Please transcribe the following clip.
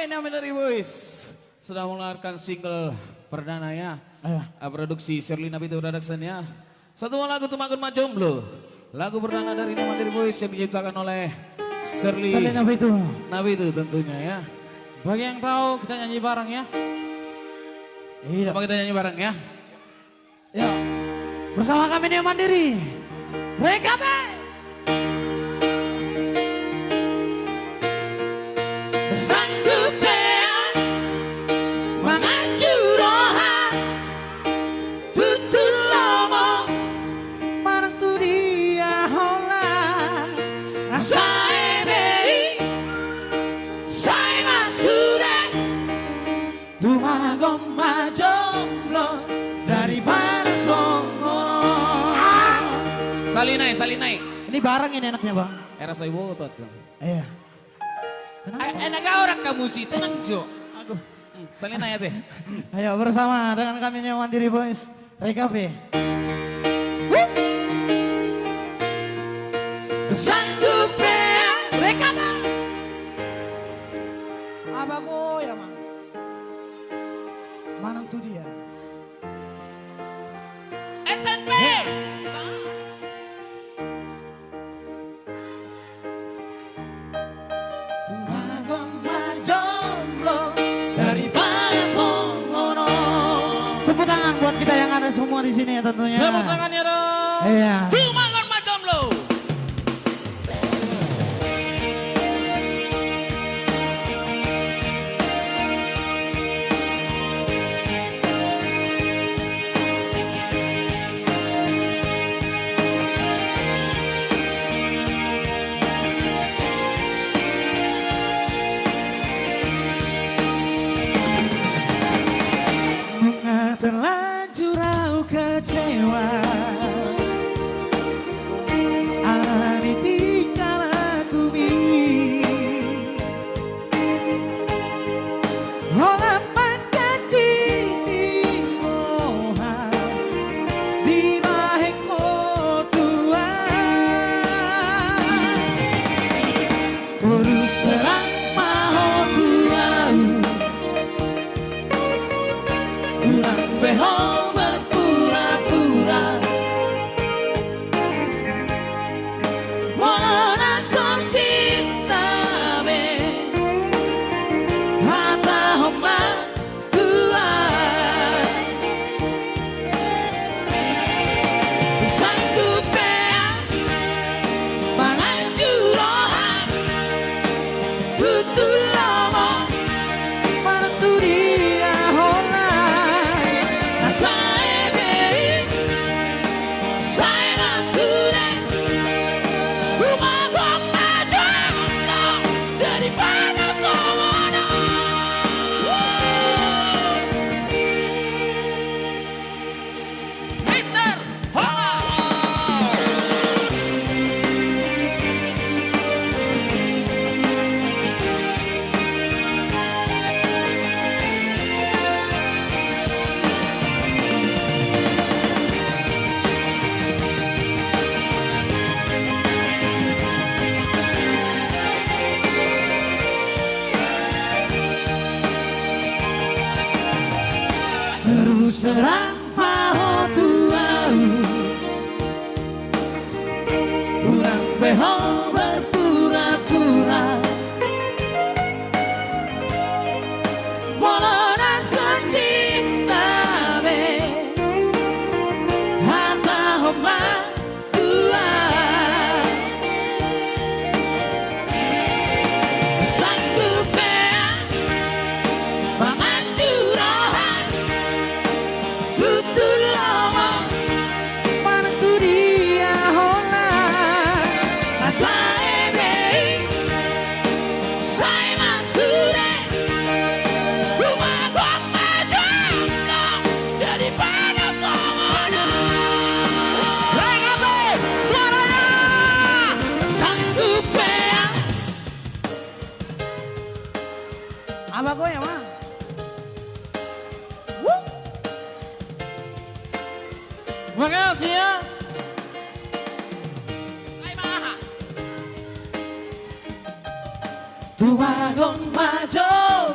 Namanya dari Boys sudah mengeluarkan single perdananya. Produksi Sherlina Pintu Production ya. Satu lagu Tumagun Majomblo. Lagu perdana dari Nama dari Boys yang diciptakan oleh Sherlina Pintu. Nabi itu tentunya ya. Bagi yang tahu kita nyanyi bareng ya. Iya. Coba kita nyanyi bareng ya. Ya. Bersama kami Neo Mandiri. Rekabe. Bersanggup mengancur rohan tutul lomo Mana tu dia hola. Saya beri Saya masudah Tumagon majomblo daripada songono. Salinai, salinai. Ini bareng ini enaknya bang. Era saya botot. Iya. Kenapa? Enak orang kamu sih, tenang Jo. Aduh, salinai ya teh. Ayo bersama dengan kami Neo Mandiri Boys. Rekabe. Sanggup rekaman. Apa kok ya mang? Mana tuh dia? SNP. Tumagon majomblo daripada songono. Tepuk tangan buat kita yang ada semua di sini ya tentunya. Tepuk tangannya dong. Iya. Tumagon Majomblo. Terlanjur aku kecewa. Ani tinggal aku Olah menjadi timohan di maheko Tuhan. Terus terang mau kuau urang beho berpura-pura. Mana sok cinta be hata homa kuat. Sanggup mengancur rohan tutul lomo. Mana tuh dia hola. Saya beri Saya sudah Rumah bom Majomblo daripada songono. Mister Hola. Terus terang mau tuau urang beho berpura-pura. Bolona cinta be hata homa Tuhan. Sanggup mengancur rohan tutul lomo. Mana tuh dia hola. Saya beri Saya masudah Rumah bom Majomblo daripada songono. Rekabe suaranya. Sanggup Apa kok ya mang? Makasih ya. Maha. Tumagon majomblo